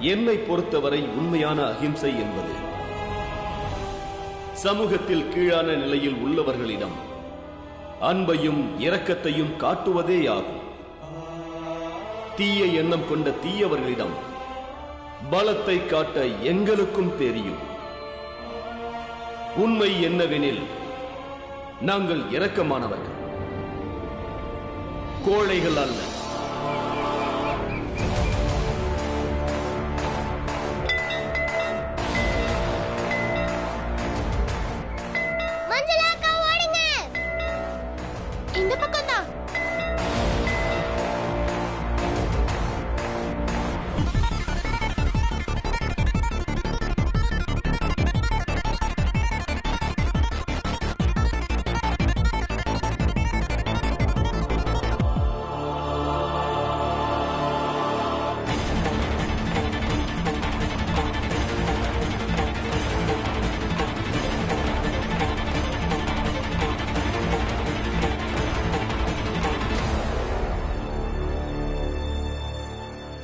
என்னை பொறுத்தவரை உண்மையான அகிம்சை என்பது சமூகத்தில் கீழான நிலையில் உள்ளவர்களிடம் அன்பையும் இரக்கத்தையும் காட்டுவதேயாகும். தீய எண்ணம் கொண்ட தீயவர்களிடம் பலத்தை காட்ட எங்களுக்கும் தெரியும். உண்மை என்னவெனில் நாங்கள் இரக்கமானவர்கள், கோழைகள் அல்ல. இந்த பக்கம் தான்.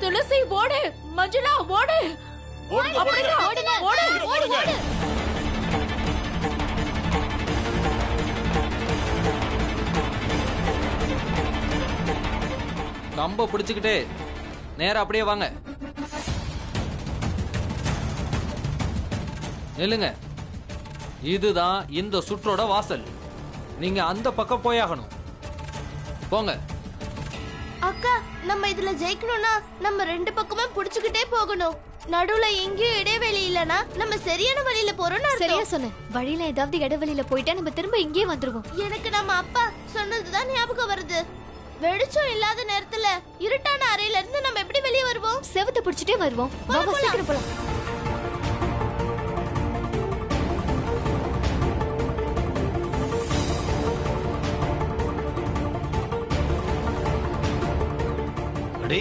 துளசி ஓடு, மஞ்சுளா ஓடு, ஓடு. கம்ப பிடிச்சுக்கிட்டு நேரா அப்படியே வாங்க. நில்லுங்க. இதுதான் இந்த சுற்றோட வாசல். நீங்க அந்த பக்கம் போயாகணும். போங்க. அக்கா, நம்ம இதுல ஜெயிக்கணும்னா நம்ம ரெண்டு பக்கமும் புடிச்சுக்கிட்டே போகணும். நடுவுல எங்கேயும் இடைவெளி இல்லனா நம்ம சரியான வழியில போறோம்னு அர்த்தம். சரியா சொன்ன. வழியில ஏதாவது இடைவெளியில போயிட்டா நம்ம திரும்ப இங்கே வந்துருவோம். எனக்கு நம்ம அப்பா சொன்னதுதான் ஞாபகம் வருது. வெளிச்சம் இல்லாத நேரத்துல இருட்டான அறையில இருந்து நம்ம எப்படி வெளியே வருவோம்? செவத்தை பிடிச்சிட்டே வருவோம். வா, வா, சீக்கிரம் போலாம். அடே,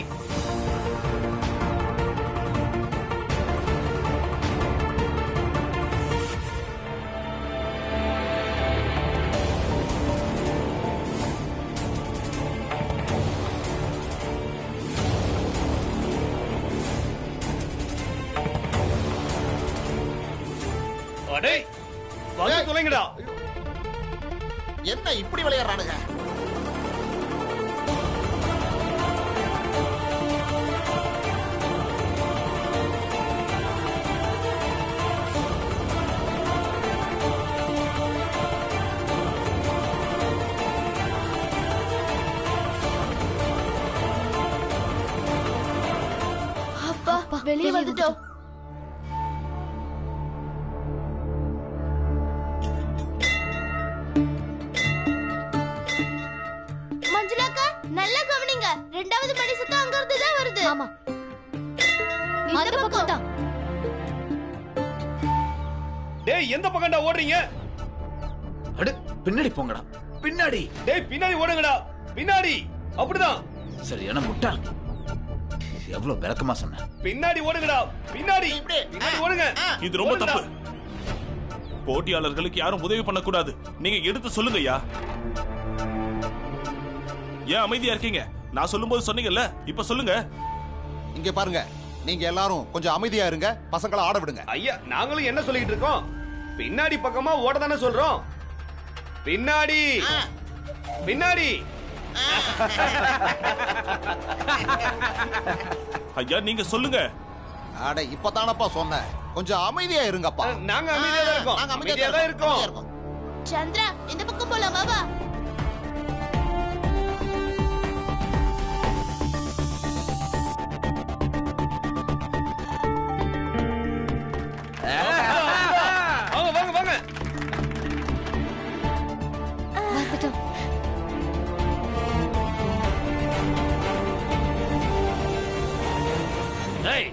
அடே, வந்து தொலைங்கடா. என்ன இப்படி விளையாடுறானுங்க? அப்பா, வெளியே வந்துட்டோம். மஞ்சுளாக்கா, நல்லா கவனிங்க. ரெண்டாவது மணி சத்தம் அங்க இருந்து தான் வருது. ஆமா, இந்த அந்த பக்கம் தான். டேய், எந்த பக்கம்டா ஓடுறீங்க? அட, பின்னாடி போங்கடா, பின்னாடி. டேய், பின்னாடி ஓடுங்கடா, பின்னாடி. அப்படிதான். சரியான முட்டாள். எவ்வளவு விளக்கமா சொன்ன. பின்னாடி ஓடுங்கடா, பின்னாடி. பின்னாடி ஓடுங்க. இது ரொம்ப தப்பு. போட்டியாளர்களுக்கு யாரும் உதவி பண்ணக்கூடாது. நீங்க எடுத்து சொல்லுங்க ஐயா. ஏன் அமைதியா இருக்கீங்க? நான் சொல்லும்போது சொன்னீங்கல்ல, இப்ப சொல்லுங்க. இங்க பாருங்க, நீங்க எல்லாரும் கொஞ்சம் அமைதியா இருங்க. பசங்களை ஆட விடுங்க. ஐயா, நாங்களும் என்ன சொல்லிட்டு இருக்கோம்? பின்னாடி பக்கமா ஓட தானே சொல்றோம். பின்னாடி, பின்னாடி. ஐயா, நீங்க சொல்லுங்க. அட, இப்பதானப்பா சொன்னேன். கொஞ்சம் அமைதியா இருங்கப்பா. நாங்க அமைதியா தான் இருக்கோம். நாங்க அமைதியா தான் இருக்கோம். சந்திரா, இந்த பக்கம் போலாமா? வா. வாங்க, வாங்க, வாங்க. வந்துட்டோம். டேய்,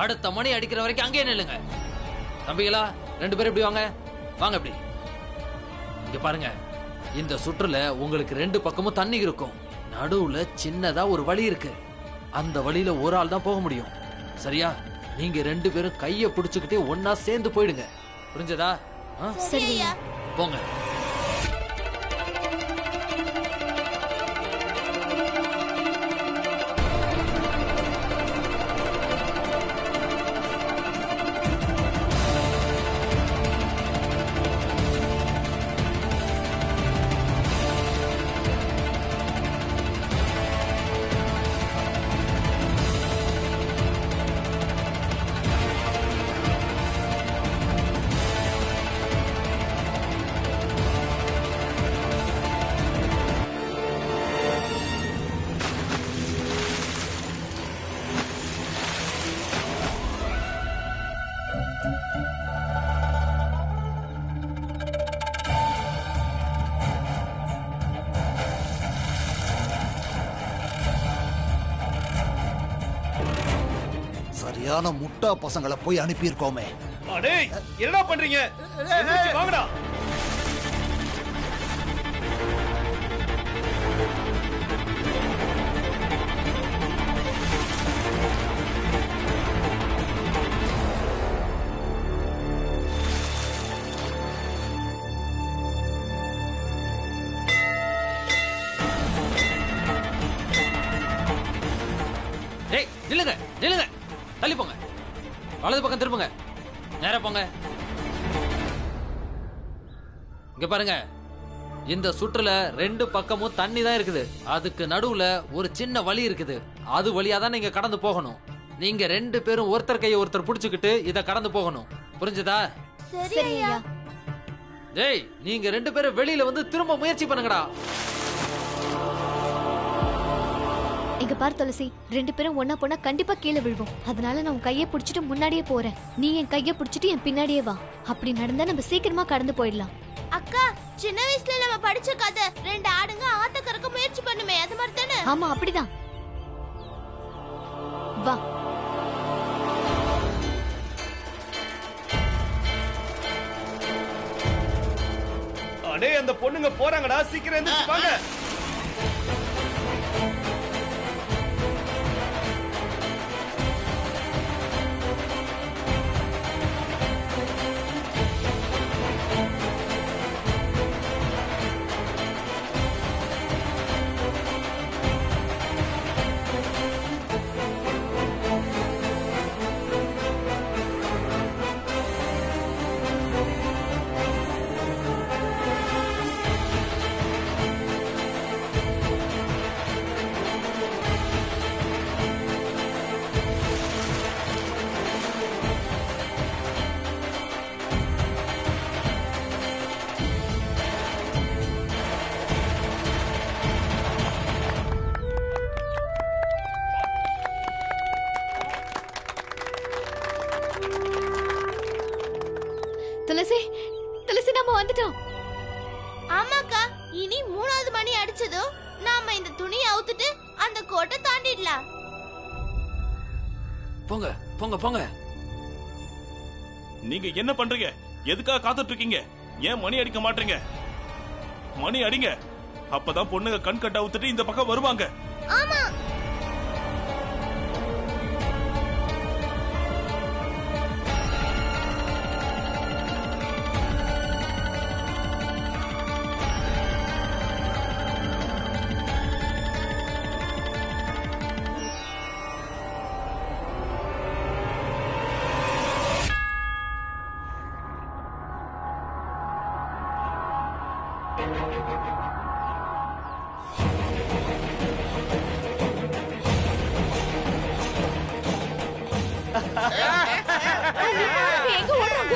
அடுத்த மணி அடிக்கிற வரைக்கும் அங்கேயே நில்லுங்க. தம்பிகளா, ரெண்டு பேரும் இப்படி வாங்க. வாங்க இப்படி. இங்க பாருங்க, இந்த சுற்றுல உங்களுக்கு ரெண்டு பக்கமும் தண்ணி இருக்கும். நடுவுல சின்னதா ஒரு வழி இருக்கு. அந்த வழியில ஒரு ஆள் தான் போக முடியும். சரியா? நீங்க ரெண்டு பேரும் கைய பிடிச்சுக்கிட்டே ஒன்னா சேர்ந்து போயிடுங்க. புரிஞ்சதா? சரியா? போங்க. சரியான முட்டா பசங்களை போய் அனுப்பியிருக்கோமே. அடேய் என்னடா பண்றீங்க? எந்திரிச்சு வாங்கடா. டேய் நில்லுங்க நில்லுங்க, தள்ளி போங்க, வலது பக்கம் திரும்புங்க, நேரா போங்க. இங்க பாருங்க, இந்த சுற்றுல ரெண்டு பக்கமும் தண்ணி தான் இருக்குது. அதுக்கு நடுவுல ஒரு சின்ன வழி இருக்குது. அது வழியா தான் நீங்க கடந்து போகணும். நீங்க ரெண்டு பேரும் ஒருத்தர் கையை ஒருத்தர் புடிச்சுக்கிட்டு இத கடந்து போகணும். புரிஞ்சுதா? சரி ஐயா. டேய் நீங்க ரெண்டு பேரும் வெளியில வந்து திரும்ப முயற்சி பண்ணுங்கடா. இங்க பாரு துளசி, ரெண்டு பேரும் ஒன்னா போனா கண்டிப்பா கீழே விழுவோம். அதனால நான் உன் கையை பிடிச்சிட்டு முன்னாடியே போறேன். நீ என் கையை பிடிச்சிட்டு என் பின்னாடியே வா. அப்படி நடந்தா நம்ம சீக்கிரமா கடந்து போயிடலாம். அக்கா, சின்ன வயசுல நம்ம படிச்ச கதை, ரெண்டு ஆடுங்க ஆத்த கறக்க முயற்சி பண்ணுமே, அது மாதிரி தானே? ஆமா அப்படிதான். வா. அடேய் அந்த பொண்ணுங்க போறாங்கடா, சீக்கிரம் எந்திரிச்சு வாங்க. துளசி, துளசி நாம வந்துட்டோம். ஆமாக்கா, இனி 3வது மணி அடிச்சதும் நாம இந்த துணியை அவுத்துட்டு அந்த கோட்டை தாண்டிடலாம். போங்க போங்க போங்க. நீங்க என்ன பண்றீங்க? எதுக்காக காத்துட்டு இருக்கீங்க? ஏன் மணி அடிக்க மாட்டீங்க? மணி அடிங்க, அப்பதான் பொண்ணுங்க கண் கட்ட அவுத்துட்டு இந்த பக்கம் வருவாங்க. ஆமா. எங்க ஓடுறாங்க?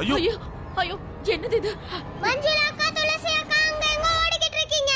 ஐயோ ஐயோ ஐயோ, என்னது இது? மஞ்சள் அக்கா, துளசி அக்கா, அங்க எங்க ஓடிக்கிட்டு இருக்கீங்க?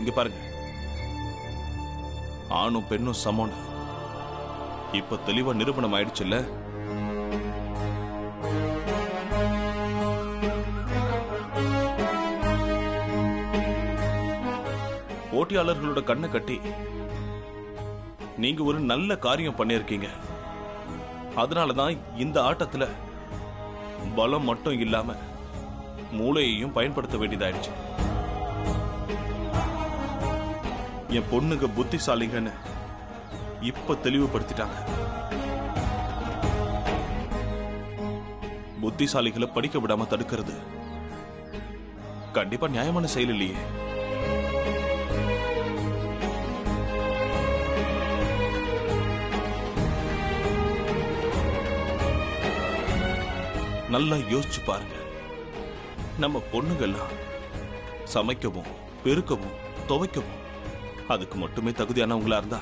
இங்க பாருங்க, ஆணும் பெண்ணும் சமம்னு இப்ப தெளிவா நிரூபணம் ஆயிடுச்சுல்ல. போட்டியாளர்களோட கண்ணை கட்டி நீங்க ஒரு நல்ல காரியம் பண்ணிருக்கீங்க. அதனாலதான் இந்த ஆட்டத்துல பலம் மட்டும் இல்லாம மூளையையும் பயன்படுத்த வேண்டியதாயிடுச்சு. என் பொண்ணுங்க புத்திசாலிங்கன்னு இப்ப தெளிவுபடுத்திட்டாங்க. புத்திசாலிகளை படிக்க விடாம தடுக்கிறது கண்டிப்பா நியாயமான செயல் இல்லையே. நல்லா யோசிச்சு பாருங்க. நம்ம பொண்ணுங்கெல்லாம் சமைக்கவும் பெருக்கவும் துவைக்கவும் அதுக்கு மட்டுமே தகுதியானவங்களா இருந்தா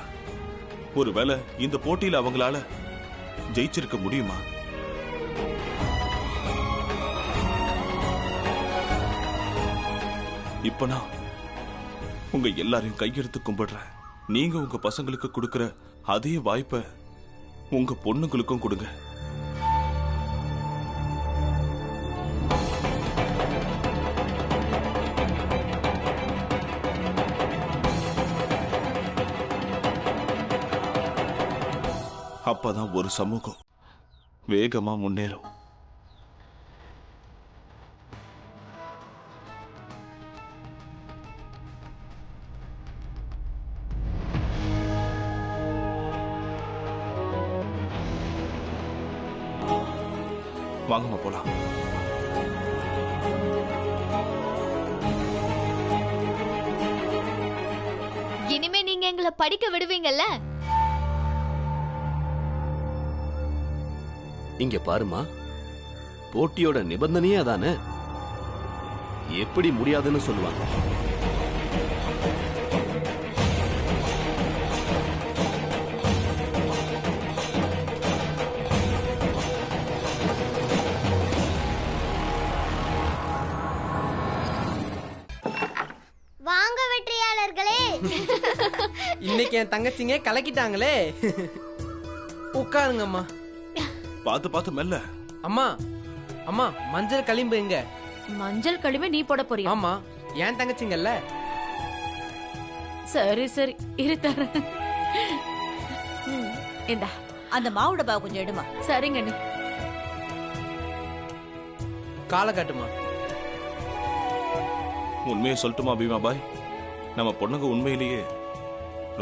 ஒருவேளை இந்த போட்டியில அவங்களால ஜெயிச்சிருக்க முடியுமா? இப்ப நான் உங்க எல்லாரையும் கையெடுத்து கும்பிடுறேன். நீங்க உங்க பசங்களுக்கு கொடுக்கிற அதே வாய்ப்பை உங்க பொண்ணுங்களுக்கும் கொடுங்க. அப்பதான் ஒரு சமூகம் வேகமா முன்னேறும். வாங்கம்மா போலாம். இனிமே நீங்க எங்களை படிக்க விடுவீங்கல்ல? இங்க பாருமா, போட்டியோட நிபந்தனையே அதானே. எப்படி முடியாதுன்னு சொல்லுவாங்க? வாங்க வெற்றியாளர்களே. இன்னைக்கு என் தங்கச்சிங்க கலக்கிட்டாங்களே. உட்காருங்கம்மா. பார்த்து பார்த்து மெல்ல. அம்மா அம்மா, மஞ்சள் களிம்பு எங்க? மஞ்சள் களிமை நீ போட போறியா? ஆமா, ஏன் தங்கச்சிங்கல்ல. சரி சரி, இரு தரேன். இந்தா, அந்த மாவு டப்பா கொஞ்சம் எடுமா. சரிங்க நீ. காலை காட்டுமா. உண்மையை சொல்லட்டுமா பீமா பாய், நம்ம பொண்ணுங்க உண்மையிலேயே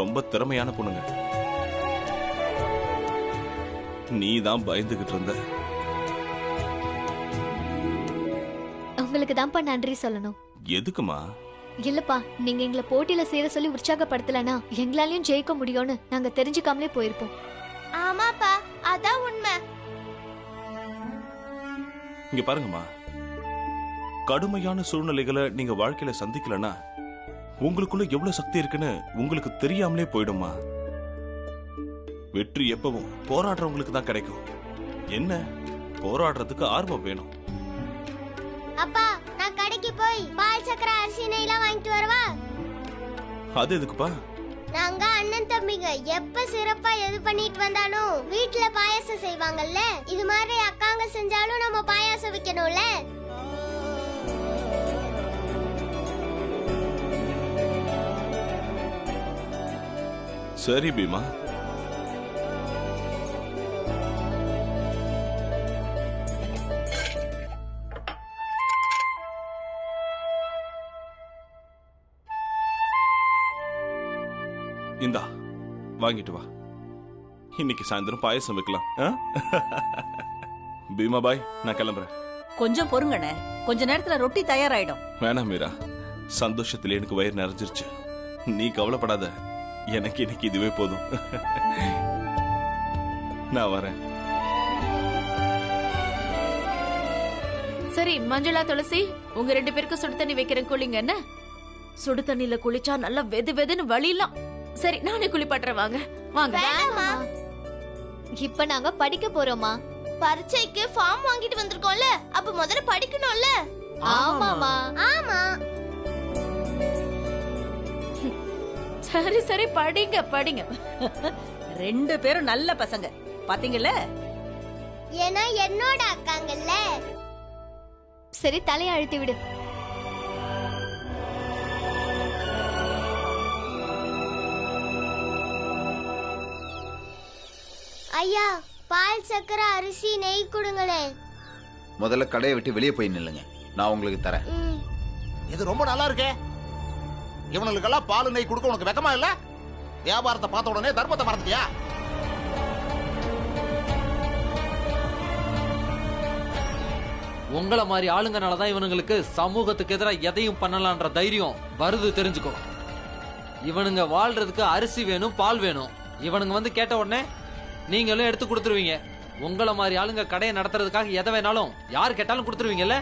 ரொம்ப திறமையான பொண்ணுங்க. நீ தான் பயந்துகிட்டு இருந்த. உங்களுக்கு தான்ப்பா நன்றி சொல்லணும். எதுக்குமா? இல்லப்பா, நீங்க எங்களை போட்டியில சேர சொல்லி உற்சாகப்படுத்தலனா எங்களாலையும் ஜெயிக்க முடியும்னு நாங்க தெரிஞ்சுக்காமலே போயிருப்போம். ஆமாப்பா, அதான் உண்மை. இங்க பாருங்கம்மா, கடுமையான சூழ்நிலைகளை நீங்க வாழ்க்கையில சந்திக்கலனா உங்களுக்குள்ள எவ்வளவு சக்தி இருக்குன்னு உங்களுக்கு தெரியாமலே போயிடுமா. வெற்றி எப்பவும் போராடுறவங்களுக்கு தான் கிடைக்கும். என்ன, போராடுறதுக்கு ஆர்வம் வேணும். அப்பா, நான் கடைக்கு போய் பால் சக்கரை அரிசி நெய்லாம் வாங்கிட்டு வரவா? அது எதுக்குப்பா? நாங்க அண்ணன் தம்பிங்க எப்ப சிறப்பா எது பண்ணிட்டு வந்தாலும் வீட்டுல பாயாசம் செய்வாங்கல்ல, இது மாதிரி அக்காங்க செஞ்சாலும் நம்ம பாயாசம் வைக்கணும்ல. சரி பீமா. இந்தா, வாங்கிட்டு வா. இன்னைக்கு சாயந்தரம் பாயசம் வைக்கலாம். பீமா பாய், நான் கிளம்புறேன். கொஞ்சம் பொறுங்கண்ணே, கொஞ்ச நேரத்துல ரொட்டி தயாராயிடும். வேணாம் மீரா, சந்தோஷத்துல எனக்கு வயிறு நிறைஞ்சிருச்சு. நீ கவலைப்படாத, எனக்கு இன்னைக்கு இதுவே போதும். நான் வரேன். சரி மஞ்சளா துளசி, உங்க 2 பேருக்கு சுடு தண்ணி வைக்கிறேன், குளிங்க. என்ன, சுடு தண்ணில குளிச்சா நல்லா வெது வெதுன்னு வலிலாம். சரி, நானே குளிப்பாட்டுறேன், வாங்க வாங்க. இப்ப நாங்க படிக்க போறோமா. பரீட்சைக்கு ஃபார்ம் வாங்கிட்டு வந்திருக்கோம்ல, அப்ப முதல்ல படிக்கணும்ல. ஆமாமா. ஆமா. சரி சரி படிங்க படிங்க. 2 பேரும் நல்ல பசங்க பாத்தீங்கல்ல. ஏன்னா என்னோட அக்காங்கல்ல. சரி, தலையை அழுத்தி விடு. ஐயா, பால், சக்கரை, அரிசி, நெய் கொடுங்களே. முதல்ல கடையை விட்டு வெளியே போய் நில்லுங்க, நான் உங்களுக்கு தரேன். இது ரொம்ப நல்லா இருக்கே. இவனுக்கெல்லாம் பால் நெய் கொடுக்க உனக்கு வெக்கமா இல்ல? வியாபாரத்தை பார்த்த உடனே தர்மத்தை மறந்துட்டியா? உங்கள மாதிரி ஆளுங்கனாலதான் இவனுங்களுக்கு சமூகத்துக்கு எதிராக எதையும் பண்ணலான்ற தைரியம் வருது, தெரிஞ்சுக்கோ. இவனுங்க வாழ்றதுக்கு அரிசி வேணும், பால் வேணும். இவனுங்க வந்து கேட்ட உடனே நீங்களும் எடுத்து கொடுத்துருவீங்க. உங்களை மாதிரி ஆளுங்க கடையை நடத்துறதுக்காக எதை வேணாலும் யார் கேட்டாலும் கொடுத்துருவீங்கல்ல.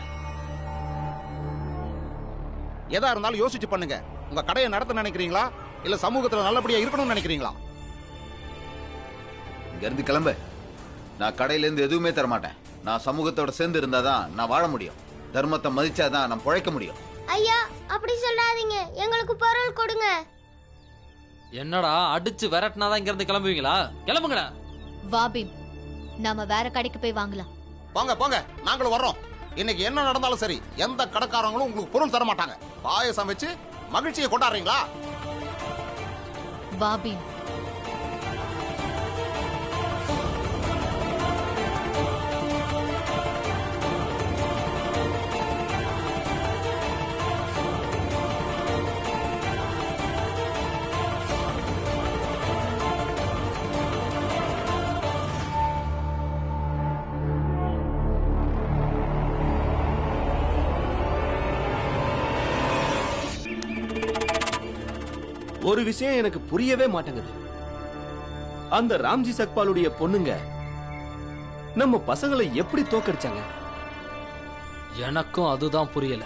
எதா இருந்தாலும் யோசிச்சு பண்ணுங்க. உங்க கடையை நடத்த நினைக்கிறீங்களா இல்ல சமூகத்துல நல்லபடியா இருக்கணும்னு நினைக்கிறீங்களா? இங்க இருந்து கிளம்பு. நான் கடையில இருந்து எதுவுமே தர மாட்டேன். நான் சமூகத்தோட சேர்ந்து இருந்தாதான் நான் வாழ முடியும். தர்மத்தை மதிச்சாதான் நான் பிழைக்க முடியும். ஐயா, அப்படி சொல்லாதீங்க. எங்களுக்கு பொருள் கொடுங்க. என்னடா அடிச்சு விரட்டினாதான் இங்க இருந்து கிளம்புவீங்களா? கிளம்புங்கடா. வா பீம், நாம வேற கடைக்கு போய் வாங்கலாம். போங்க போங்க, நாங்களும் வர்றோம். இன்னைக்கு என்ன நடந்தாலும் சரி, எந்த கடைக்காரங்களும் உங்களுக்கு பொருள் தர மாட்டாங்க. பாயசம் வச்சு மகிழ்ச்சியை கொண்டாடுறீங்களா? வா பீம். ஒரு விஷயம் எனக்கு புரியவே மாட்டேங்குது. அந்த ராம்ஜி சக்பாலுடைய பொண்ணுங்க நம்ம பசங்களை எப்படி தோக்கடிச்சாங்க? எனக்கும் அதுதான் புரியல.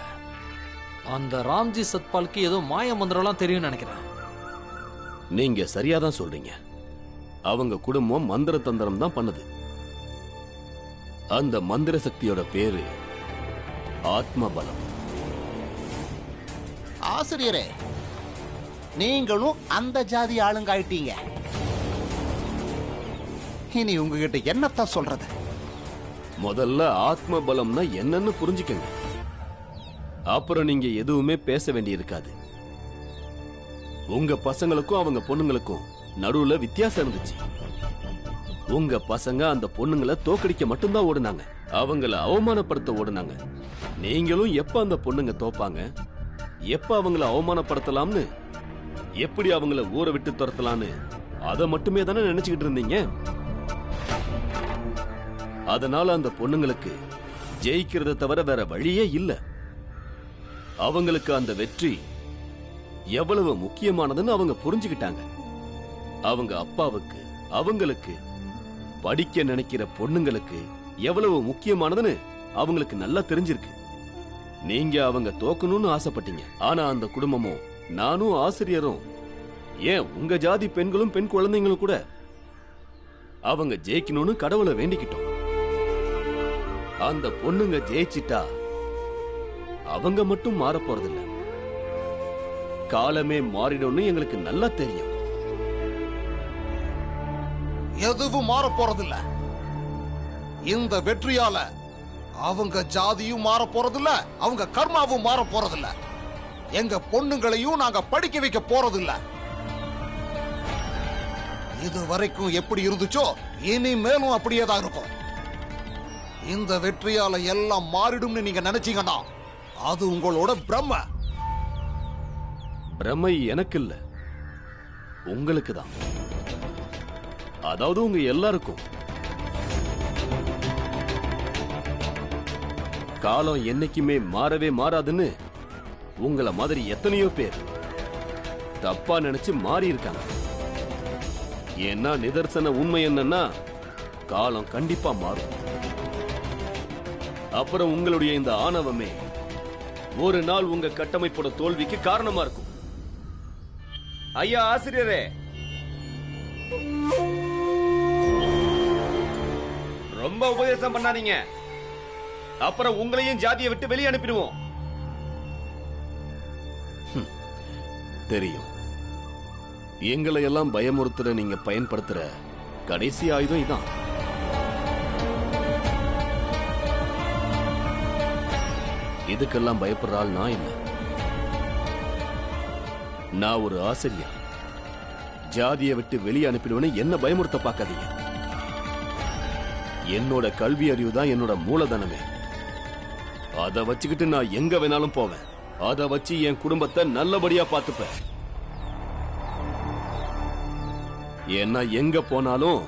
அந்த ராம்ஜி சத்பாலுக்கு ஏதோ மாய மந்திரம்லாம் தெரியும் நினைக்கிறேன். நீங்க சரியாதான் சொல்றீங்க. அவங்க குடும்பம் மந்திர தந்திரம் தான் பண்ணுது. அந்த மந்திர சக்தியோட பேரு ஆத்ம பலம். ஆசிரியரே, நீங்களும் அந்த ஜாதி ஆளுங்க ஆயிட்டீங்க. இனி உங்ககிட்ட என்னத்தான் சொல்றது? முதல்ல ஆத்ம பலம்னா என்னன்னு புரிஞ்சுக்கங்க. அப்புறம் நீங்க எதுவுமே பேச வேண்டியிருக்காது. உங்க பசங்களுக்கும் அவங்க பொண்ணுங்களுக்கும் நடுவுல வித்தியாசம் இருந்துச்சு. உங்க பசங்க அந்த பொண்ணுங்களை தோக்கடிக்க மட்டும்தான் ஓடுனாங்க, அவங்கள அவமானப்படுத்த ஓடுனாங்க. நீங்களும் எப்ப அந்த பொண்ணுங்க தோப்பாங்க, எப்ப அவங்கள அவமானப்படுத்தலாம்னு, எப்படி அவங்கள ஊரை விட்டு துரத்தலான்னு அதை மட்டுமே தானே நினைச்சுக்கிட்டு இருந்தீங்க. அதனால அந்த பொண்ணுங்களுக்கு ஜெயிக்கிறத தவிர வேற வழியே இல்ல. அவங்களுக்கு அந்த வெற்றி எவ்வளவு முக்கியமானதுன்னு அவங்க புரிஞ்சுக்கிட்டாங்க. அவங்க அப்பாவுக்கு, அவங்களுக்கு, படிக்க நினைக்கிற பொண்ணுங்களுக்கு எவ்வளவு முக்கியமானதுன்னு அவங்களுக்கு நல்லா தெரிஞ்சிருக்கு. நீங்க அவங்க தோக்கணும்னு ஆசைப்பட்டீங்க. ஆனா அந்த குடும்பமும் நானும் ஆசிரியரும், ஏன் உங்க ஜாதி பெண்களும் பெண் குழந்தைங்களும் கூட அவங்க ஜெயிக்கணும்னு கடவுளை வேண்டிக்கிட்டோம். அந்த பொண்ணுங்க ஜெயிச்சிட்டா அவங்க மட்டும் மாற போறதில்ல, காலமே மாறிடும்னு எங்களுக்கு நல்லா தெரியும். எதுவும் மாற போறதில்ல. இந்த வெற்றியால அவங்க ஜாதியும் மாற போறதில்ல, அவங்க கர்மாவும் மாற போறதில்ல. எங்க பொண்ணுங்களையும் நாங்க படிக்க வைக்க போறதில்ல. இது வரைக்கும் எப்படி இருந்துச்சோ இனிமேலும் அப்படியே தான் இருக்கும். இந்த வெற்றியால எல்லாம் மாறிடும்னு நீங்க நினைச்சீங்கன்னா அது உங்களோட பிரம்ம. பிரமை எனக்கு இல்ல, உங்களுக்கு தான். அதாவது உங்க எல்லாருக்கும். காலம் என்னைக்குமே மாறவே மாறாதுன்னு உங்கள மாதிரி எத்தனையோ பேர் தப்பா நினைச்சு மாறி இருக்காங்க. ஏன்னா நிதர்சன உண்மை என்னன்னா காலம் கண்டிப்பா மாறும். அப்புறம் உங்களுடைய இந்த ஆணவமே ஒரு நாள் உங்க கட்டமைப்போட தோல்விக்கு காரணமா இருக்கும். ஐயா ஆசிரியரே, ரொம்ப உபதேசம் பண்ணாதீங்க. அப்புறம் உங்களையும் ஜாதியை விட்டு வெளியே அனுப்பிடுவோம். தெரியும். எங்களை எல்லாம் பயமுறுத்துற நீங்க பயன்படுத்துற கடைசி ஆயுதம் இதான். இதுக்கெல்லாம் பயப்படுற ஆள் நான் இல்ல. நான் ஒரு ஆசிரியர். ஜாதியை விட்டு வெளியே அனுப்பிடுவேன்னு என்ன பயமுறுத்த பார்க்காதீங்க. என்னோட கல்வி அறிவு தான் என்னோட மூலதனமே. அதை வச்சுக்கிட்டு நான் எங்க வேணாலும் போவேன். அதை வச்சு என் குடும்பத்தை நல்லபடியா பார்த்துப்பேன். ஏன்னா எங்க போனாலும்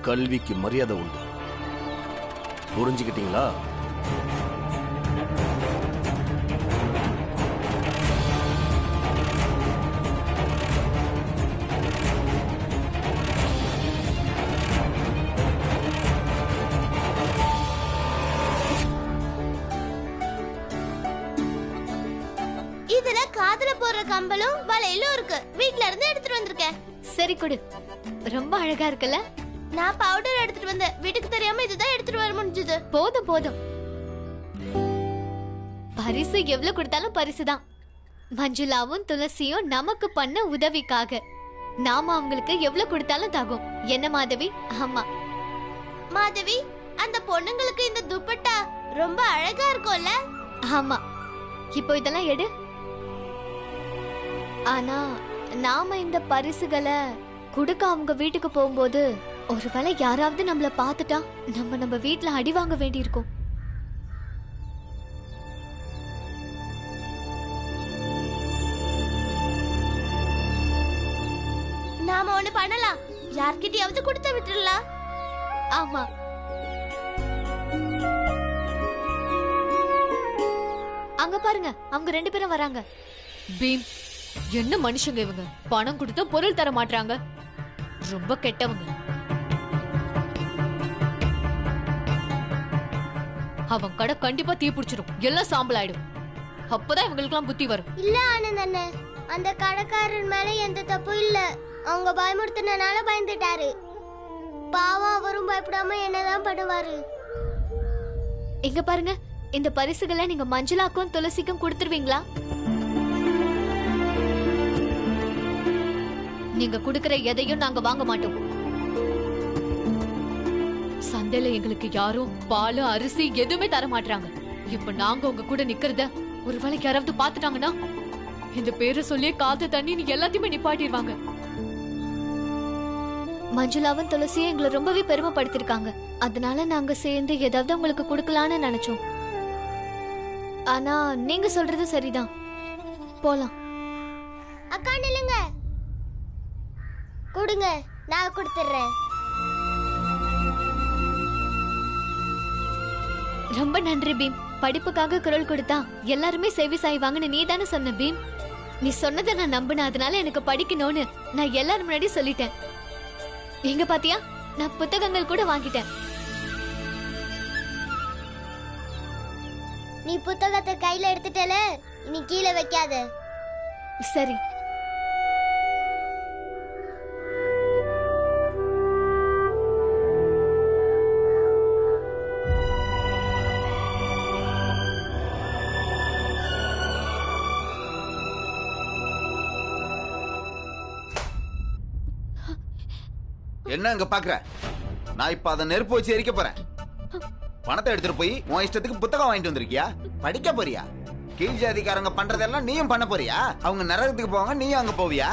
கல்விக்கு மரியாதை உண்டு. புரிஞ்சுக்கிட்டீங்களா? இதுல காதுல போடுற கம்பலும் வளையலும் இருக்கு. வீட்ல இருந்து எடுத்துட்டு வந்திருக்கேன். சரி கொடு. ரொம்ப அழகா இருக்குல்ல? நான் பவுடர் எடுத்துட்டு வந்தேன். வீட்டுக்கு தெரியாம இதுதான் எடுத்துட்டு வர முடிஞ்சது. போதும் போதும். பரிசு எவ்வளவு கொடுத்தாலும் பரிசுதான். மஞ்சுளாவும் துளசியும் நமக்கு பண்ண உதவிக்காக நாம அவங்களுக்கு எவ்வளவு கொடுத்தாலும் தாகும். என்ன மாதவி? ஆமா மாதவி, அந்த பொண்ணுங்களுக்கு இந்த துப்பட்டா ரொம்ப அழகா இருக்கும்ல? ஆமா. இப்போ இதெல்லாம் எடு. ஆனா நாம இந்த பரிசுகளை கொடுக்க அவங்க வீட்டுக்கு போகும்போது ஒருவேளை யாராவது நம்மள பார்த்துட்டா நம்ம வீட்ல அடி வாங்க வேண்டியிருக்கும். நாம ஒண்ணு பண்ணலாம். யார்கிட்டயாவது கொடுத்து விட்டுறலாம். ஆமா. அங்க பாருங்க, அவங்க 2 பேரும் வராங்க. பீம், என்ன மனுஷங்க இவங்க? பணம் கொடுத்து பொருள் தர மாட்டாங்க. ரொம்ப கெட்டவங்க. அவன் கடை கண்டிப்பா தீ பிடிச்சிடும். எல்லாம் சாம்பல் ஆயிடும். அப்பதான் இவங்களுக்குலாம் புத்தி வரும். இல்ல ஆனந்த் அண்ணன், அந்த கடைக்காரன் மேல எந்த தப்பும் இல்ல. அவங்க பயமுறுத்தினால பயந்துட்டாரு. பாவம், அவரும் பயப்படாம என்னதான் பண்ணுவாரு. இங்க பாருங்க, இந்த பரிசுகளை நீங்க மஞ்சுளாக்கும் துளசிக்கும் கொடுத்துருவீங்களா? நீங்க கொடுக்கிற எதையும் நாங்க வாங்க மாட்டோம். சந்தையில எங்களுக்கு யாரும் பால் அரிசி எதுவுமே தர மாட்டாங்க. இப்ப நாங்க உங்க கூட நிக்கிறத ஒருவேளை யாராவது பாத்துட்டாங்கன்னா இந்த பேரை சொல்லி காத்து தண்ணி நீ எல்லாத்தையுமே நிப்பாட்டிடுவாங்க. மஞ்சுளாவும் துளசியும் எங்களை ரொம்பவே பெருமைப்படுத்திருக்காங்க. அதனால நாங்க சேர்ந்து ஏதாவது உங்களுக்கு கொடுக்கலான்னு நினைச்சோம். ஆனா நீங்க சொல்றது சரிதான். போலாம். அக்கா நில்லுங்க. கொடுங்க, நான் கொடுத்துறேன். ரொம்ப நன்றி பீம். படிப்புக்காக குரல் கொடுத்தா எல்லாருமே சேவை செய்வாங்கன்னு நீ தானே சொன்ன பீம். நீ சொன்னதை நான் நம்பின, அதனால எனக்கு படிக்கணும்னு நான் எல்லாரும் முன்னாடி சொல்லிட்டேன். எங்க பாத்தியா, நான் புத்தகங்கள் கூட வாங்கிட்டேன். நீ புத்தகத்தை கையில எடுத்துட்டல, இனி கீழே வைக்காத. சரி. என்ன அங்க பாக்குற? நான் இப்ப அதை நெருப்பு வச்சு எரிக்க போறேன். பணத்தை எடுத்துட்டு போய் உன் இஷ்டத்துக்கு புத்தகம் வாங்கிட்டு வந்திருக்கியா? படிக்க போறியா? கீழ் ஜாதிக்காரங்க பண்றதெல்லாம் நீயும் பண்ண போறியா? அவங்க நரகத்துக்கு போவாங்க, நீயும் அங்க போவியா?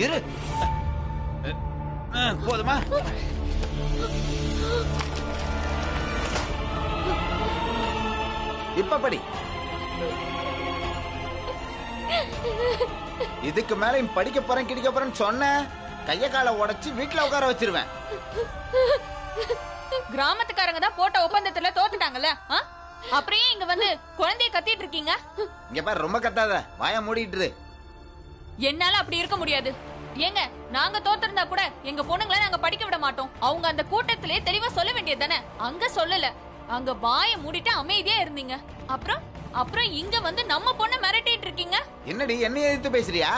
இரு. போதுமா? இப்ப படி. இதுக்கு மேல படிக்க போறேன் கிடிக்க போறேன்னு சொன்ன கைய காலை உடைச்சு வீட்டுல உட்கார வச்சிருவேன். கிராமத்துக்காரங்க தான் போட்ட ஒப்பந்தத்துல தோத்துட்டாங்கல்ல, அப்புறம் இங்க வந்து குழந்தைய கத்திட்டு இருக்கீங்க. இங்க பாரு, ரொம்ப கத்தாத, வாய மூடிட்டு. என்னால அப்படி இருக்க முடியாது. ஏங்க, நாங்க தோத்திருந்தா கூட எங்க பொண்ணுங்களை நாங்க படிக்க விட மாட்டோம். அவங்க அந்த கூட்டத்திலே தெளிவா சொல்ல வேண்டியது தானே. அங்க சொல்லல, அங்க வாய மூடிட்டு அமைதியா இருந்தீங்க. அப்புறம் இங்க வந்து நம்ம பொண்ணை மிரட்டிட்டு இருக்கீங்க. என்னடி என்ன எதிர்த்து பேசுறியா?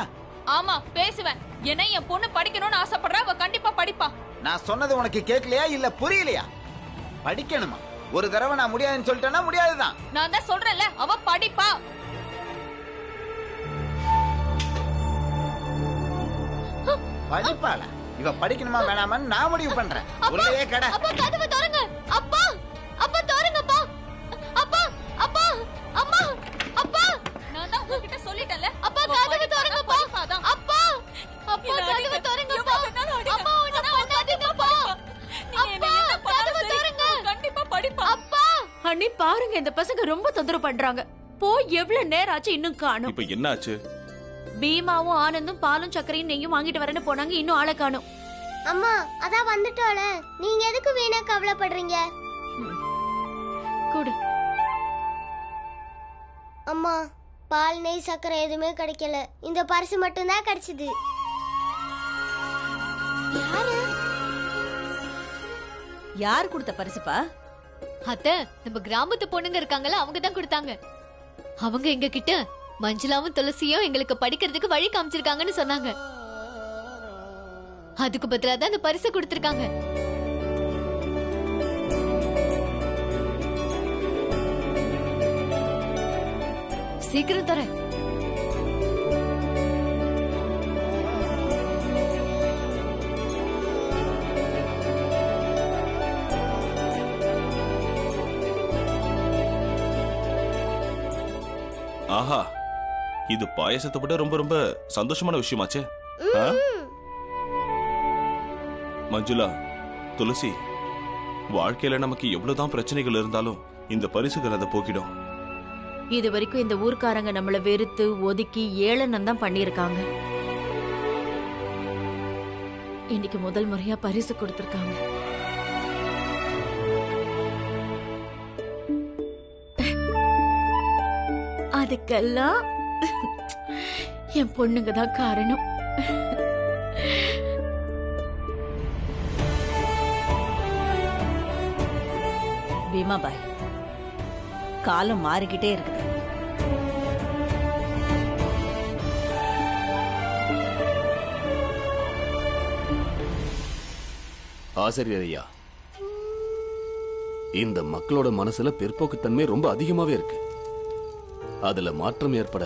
ஆமா பேசுவேன். ஏன்னா என் பொண்ணு படிக்கணும்னு ஆசைப்படுறா, அவ கண்டிப்பா படிப்பா. நான் சொன்னது உனக்கு கேட்கலையா இல்ல புரியலையா? படிக்கணுமா? ஒரு தடவை நான் முடியாதுன்னு சொல்லிட்டேன்னா முடியாதுதான். நான் தான் சொல்றேன்ல, அவ படிப்பா. படிப்பாள இவ படிக்கணுமா வேணாமான்னு நான் முடிவு பண்றேன். உள்ளே கடை. அப்பா கதவை திறங்க. அப்பா அப்பா திறங்கப்பா. அப்பா அப்பா அம்மா அப்பா நான் தான் உங்ககிட்ட சொல்லிட்டேன்ல. அப்பா கதவை திறங்கப்பா. அப்பா அப்பா கதவை திறங்கப்பா. அம்மா ஒண்ணு பண்ணாதீங்கப்பா. அப்பா கதவை திறங்க. கண்டிப்பா படிப்பா. அப்பா அண்ணி பாருங்க, இந்த பசங்க ரொம்ப தொந்தரவு பண்றாங்க. போய் எவ்வளவு நேரம் ஆச்சு இன்னும் காணும். இப்ப என்ன ஆச்சு? பீமாவும் ஆனந்தும் பாலும் சர்க்கரையும் நெய்யும் வாங்கிட்டு வரேன்னு போனாங்க, இன்னும் ஆளை காணும். அம்மா அதான் வந்துட்டோல, நீங்க எதுக்கு வீணா கவலைப்படுறீங்க? கூடு. அம்மா பால் நெய் சக்கரை எதுவுமே கிடைக்கல, இந்த பரிசு மட்டும் தான் கிடைச்சது. யார் கொடுத்த பரிசுப்பா? அத்தை, நம்ம கிராமத்து பொண்ணுங்க இருக்காங்கல்ல, அவங்க தான் கொடுத்தாங்க. அவங்க எங்க கிட்ட மஞ்சளாவும் துளசியும் எங்களுக்கு படிக்கிறதுக்கு வழி காமிச்சிருக்காங்கன்னு சொன்னாங்க. அதுக்கு பதிலா தான் அந்த பரிசு கொடுத்திருக்காங்க. சீக்கிரம் தரேன். ஆஹா, இது பாயசத்தை விட ரொம்ப ரொம்ப சந்தோஷமான விஷயமாச்சே. மஞ்சுளா, துளசி, வாழ்க்கையில நமக்கு எவ்வளவுதான் பிரச்சனைகள் இருந்தாலும் இந்த பரிசுகள் அதை போக்கிடும். இது வரைக்கும் இந்த ஊர்க்காரங்க நம்மள வெறுத்து ஒதுக்கி ஏளனம் தான் பண்ணிருக்காங்க. இன்னைக்கு முதல் முறையா பரிசு கொடுத்திருக்காங்க. அதுக்கெல்லாம் என் பொண்ணுங்க தான் காரணம். பீமாபாய், காலம் மாறிக்கிட்டே இருக்குது. ஆசிரியர் ஐயா, இந்த மக்களோட மனசுல பிற்போக்குத்தன்மை ரொம்ப அதிகமாவே இருக்கு. அதுல மாற்றம் ஏற்பட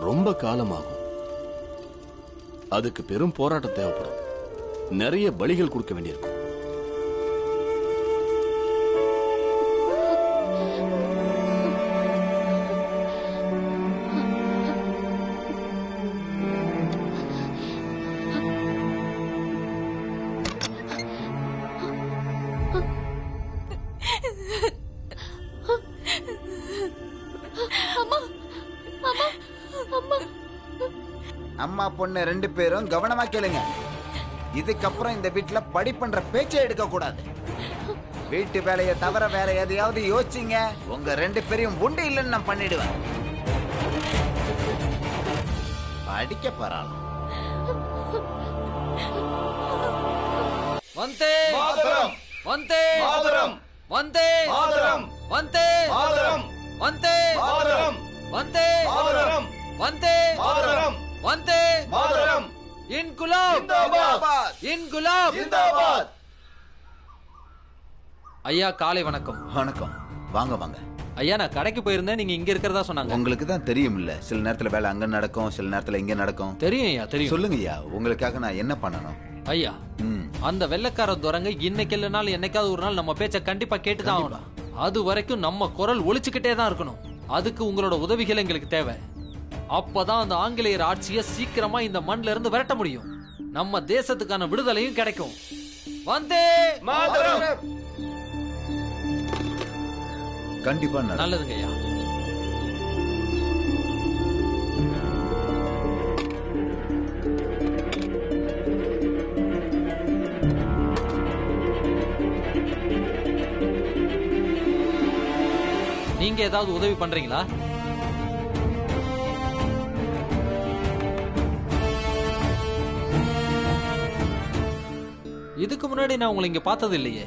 ரொம்ப காலமாகும். அதுக்கு பெரும் போராட்டம் தேவைப்படும். நிறைய பலிகள் கொடுக்க வேண்டியிருக்கும். அம்மா பொண்ணு ரெண்டு பேரும் கவனமா கேளுங்க. இதுக்கப்புறம் இந்த வீட்டுல படிப்புன்ற பேச்சே எடுக்க கூடாது. வீட்டு வேலையை தவிர வேற எதையாவது யோசிச்சீங்க, உங்க ரெண்டு பேரையும் உண்டு இல்லைன்னு நான் பண்ணிடுவேன். படிக்க போறான். வந்தே மாதரம், வந்தே மாதரம், வந்தே மாதரம், வந்தே மாதரம், வந்தே மாதரம், வந்தே மாதரம், வந்தே மாதரம், வந்தே மாதரம். இன்குலாப் ஜிந்தாபாத், இன்குலாப். ஜிந்தாபாத். ஐயா, காலை வணக்கம். வணக்கம். வாங்க வாங்க. ஐயா, நான் கடைக்கு போயிருந்தேன், நீங்க இங்க இருக்கிறதா சொன்னாங்க. உங்களுக்கு தான் தெரியும் இல்ல, சில நேரத்துல வேலை அங்க நடக்கும், சில நேரத்துல இங்க நடக்கும். தெரியும் ஐயா, தெரியும். சொல்லுங்க ஐயா, உங்களுக்காக நான் என்ன பண்ணணும்? ஐயா, அந்த வெள்ளைக்கார துரங்க இன்னைக்கு இல்லைனாலும் என்னைக்காவது ஒரு நாள் நம்ம பேச்ச கண்டிப்பா கேட்டுதான் ஆகணும். அது வரைக்கும் நம்ம குரல் ஒலிச்சுக்கிட்டே தான் இருக்கணும். அதுக்கு உங்களோட உதவிகள் எங்களுக்கு தேவை. அப்பதான் அந்த ஆங்கிலேயர் ஆட்சியை சீக்கிரமா இந்த மண்ணில இருந்து விரட்ட முடியும். நம்ம தேசத்துக்கான விடுதலையும் கிடைக்கும். வந்தே மாதரம். கண்டிப்பா நல்லதுங்க ஐயா. நீங்க ஏதாவது உதவி பண்றீங்களா? இதுக்கு முன்னாடி நான் உங்களை இங்க பார்த்தது இல்லையே.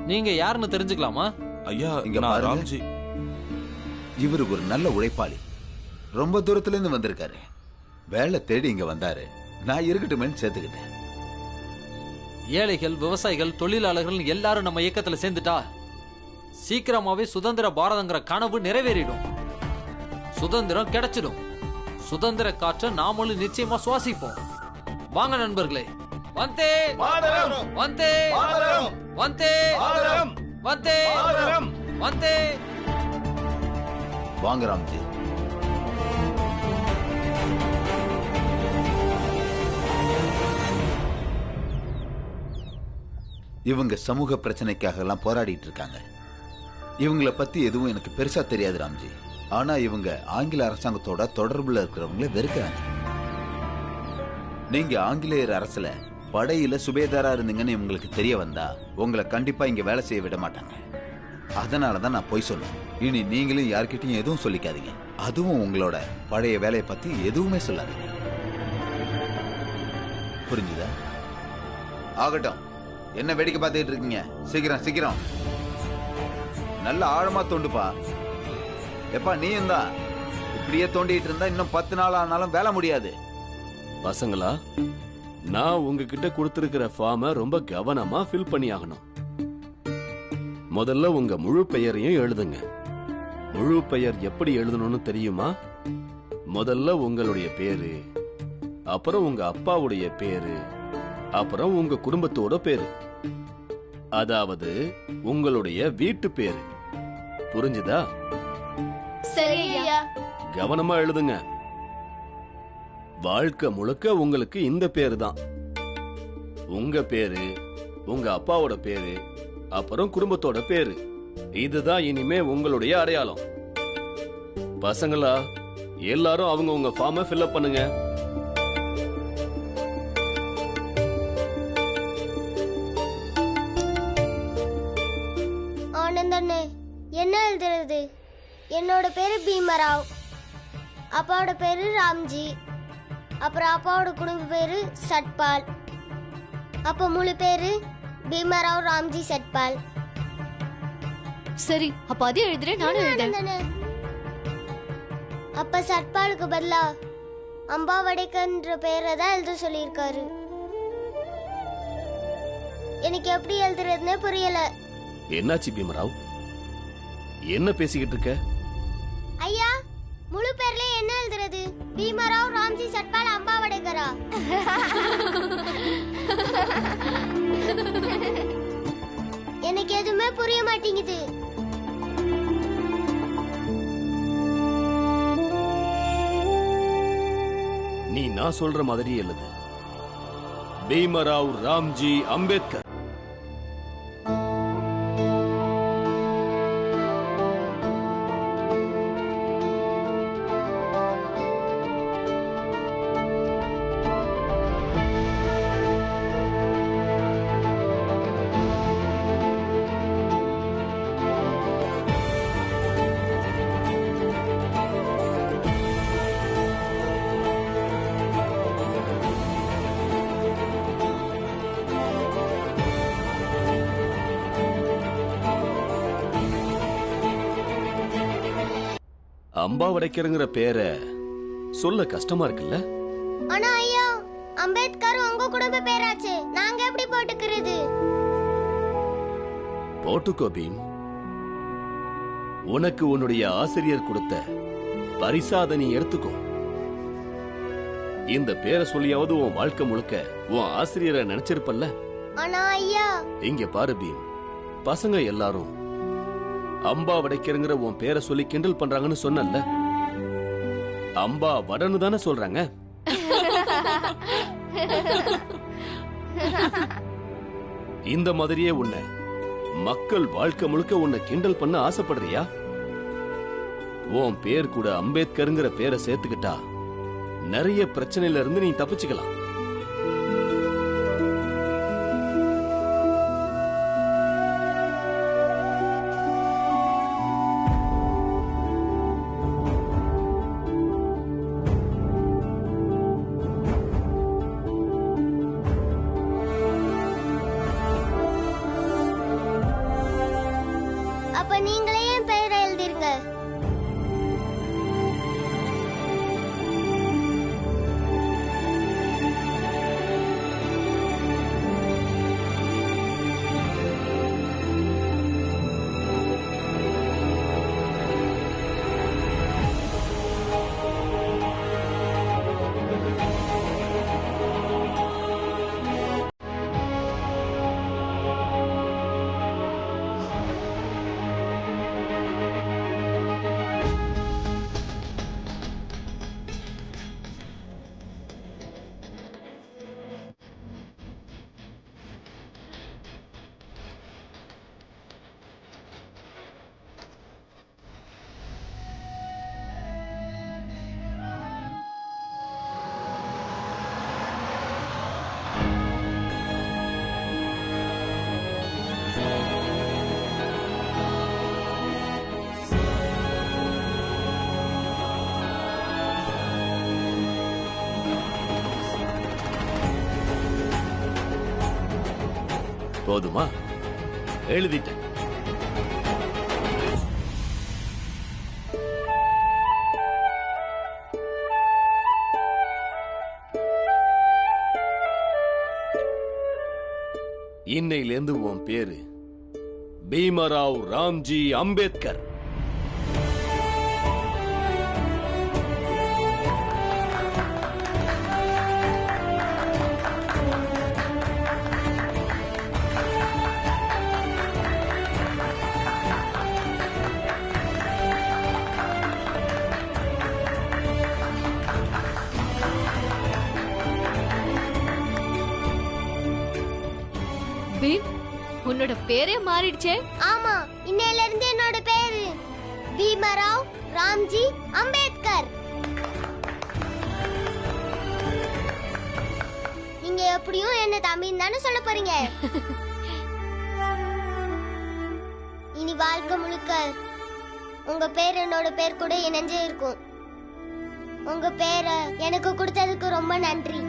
நீங்க யாருன்னு தெரிஞ்சுக்கலாமா? ஐயா, இங்க நான் பாருங்க. ராம்ஜி. இவரு ஒரு நல்ல உழைப்பாளி. ரொம்ப தூரத்துல இருந்து வந்திருக்காரு. வேலை தேடி இங்க வந்தாரு. நான் இருக்கட்டுமேன்னு சேர்த்துக்கிட்டேன். ஏழைகள், விவசாயிகள், தொழிலாளர்கள் எல்லாரும் நம்ம இயக்கத்துல சேர்ந்துட்டா சீக்கிரமாவே சுதந்திர பாரதங்கிற கனவு நிறைவேறிடும். சுதந்திரம் கிடைச்சிடும். சுதந்திர காற்றை நாமளும் நிச்சயமா சுவாசிப்போம். வாங்க நண்பர்களே. வந்தே மாதரம் வந்தே மாதரம் வந்தே மாதரம் வந்தே மாதரம் வந்தே. வாங்க ராம்ஜி. இவங்க சமூக பிரச்சனைக்காக எல்லாம் போராடிட்டு இருக்காங்க. இவங்களை பத்தி எதுவும் எனக்கு பெருசா தெரியாது ராம்ஜி. ஆனா இவங்க ஆங்கில அரசாங்கத்தோட தொடர்புல இருக்கிறவங்கள வெறுக்கிறாங்க. நீங்க ஆங்கிலேயர் அரசுல படையில சுபேதாரா இருந்தீங்கன்னு இவங்களுக்கு தெரிய வந்தா உங்களை கண்டிப்பா இங்க வேலை செய்ய விட மாட்டாங்க. அதனாலதான் நான் போய் சொல்லுவேன். இனி நீங்களும் யார்கிட்டயும் எதுவும் சொல்லிக்காதீங்க. அதுவும் உங்களோட பழைய வேலையை பத்தி எதுவுமே சொல்லாதீங்க. புரிஞ்சுதா? ஆகட்டும். என்ன வேடிக்கை பார்த்துட்டு இருக்கீங்க? சீக்கிரம் சீக்கிரம். நல்ல ஆழமா தோண்டுப்பா. எப்பா நீயும் தான் இப்படியே தோண்டிட்டு இருந்தா இன்னும் 10 நாள் ஆனாலும் வேலை முடியாது. பசங்களா, நான் உங்ககிட்ட கொடுத்திருக்கிற ஃபார்மை ரொம்ப கவனமா ஃபில் பண்ணி ஆகணும். முதல்ல உங்க முழு பெயரையும் எழுதுங்க. முழு பெயர் எப்படி எழுதணும்னு தெரியுமா? முதல்ல உங்களுடைய பேரு, அப்புறம் உங்க அப்பாவுடைய பேரு, அப்புறம் உங்க குடும்பத்தோட பேரு, அதாவது உங்களுடைய வீட்டு பேரு. புரிஞ்சுதா? சரியா? கவனமா எழுதுங்க. வாழ்க்கை முழுக்க உங்களுக்கு இந்த பேரு தான். உங்க பேரு, உங்க அப்பாவோட பேரு, அப்புறம் குடும்பத்தோட பேரு. இதுதான் இனிமே உங்களுடைய அடையாளம். பசங்களா, எல்லாரும் அவங்க உங்க ஃபார்மை ஃபில் அப் பண்ணுங்க. ஆனந்தண்ணே, என்ன எழுதுறது? என்னோட பேரு பீமராவ், அப்பாவோட பேரு ராம்ஜி, அப்புறம் அப்பாவோட குடும்ப பேரு சட்பால். அப்ப முழு பேரு பீமராவ் ராம்ஜி சட்பால். சரி, அப்ப அதே எழுதுறேன், நானும் எழுதுறேன். அப்ப சட்பாலுக்கு பதிலா அம்பாவடைக்கன்ற பேரை தான் எழுத சொல்லியிருக்காரு. எனக்கு எப்படி எழுதுறதுன்னு புரியல. என்னாச்சு பீமராவ்? என்ன பேசிக்கிட்டு இருக்க? ஐயா, முழு பேர்ல என்ன எழுதுறது? பீமராவ் ராம்ஜி சட்பால் அம்பாவடைக்கரா? எனக்கு எதுவுமே புரிய மாட்டேங்குது. நீ நான் சொல்ற மாதிரி எழுது. பீமராவ் ராம்ஜி அம்பேத்கர். அம்பாவடைக்கருங்கிற பேரை சொல்ல கஷ்டமா இருக்குல்ல? ஆனா ஐயா, அம்பேத்கர் உங்க குடும்ப பேராச்சு, நாங்க எப்படி போட்டுக்கிறது? போட்டுக்கோ பீம். உனக்கு உன்னுடைய ஆசிரியர் கொடுத்த பரிசாத நீ எடுத்துக்கோ. இந்த பேரை சொல்லியாவது உன் வாழ்க்கை முழுக்க உன் ஆசிரியரை நினைச்சிருப்பல்ல? ஆனா ஐயா, இங்க பாரு பீம், பசங்க எல்லாரும் அம்பா வடைக்கிறங்கிற உன் பேரை சொல்லி கிண்டல் பண்றாங்கன்னு சொன்னல. அம்பா வடன்னு தானே சொல்றாங்க. இந்த மாதிரியே உன்னை மக்கள் வாழ்க்கை முழுக்க உன்னை கிண்டல் பண்ண ஆசைப்படுறியா? உன் பேர் கூட அம்பேத்கருங்கிற பேரை சேர்த்துக்கிட்டா நிறைய பிரச்சனையில இருந்து நீ தப்பிச்சுக்கலாம். அப்ப நீங்களே என் பெயரை எழுதிருங்க. போதுமா? எழுதிட்டேன். இன்னையிலேருந்து உன் பேரு பீமராவ் ராம்ஜி அம்பேத்கர். பீம், உன்னோட பேரே மாறிடுச்சே. ஆமா, இன்னையில இருந்து என்னோட பேரு பீமராவ் ராம்ஜி அம்பேத்கர். நீங்க எப்படியும் என்ன தம்பின்னு தானே சொல்ல போறீங்க. இனி வாழ்க்கை முழுக்க உங்க பேர் என்னோட பேர் கூட இணைஞ்சே இருக்கும். உங்க பேரை எனக்கு கொடுத்ததுக்கு ரொம்ப நன்றி.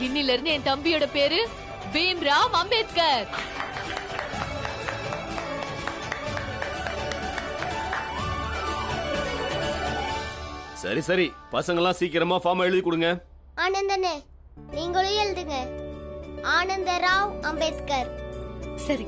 இன்னில இருந்து என் தம்பியோட பேரு பீம்ராவ் அம்பேத்கர். சரி சரி, பசங்களாம் சீக்கிரமா ஃபார்ம் எழுதி கொடுங்க. ஆனந்தனே, நீங்களும் எழுதுங்க. ஆனந்த ராவ் அம்பேத்கர். சரி.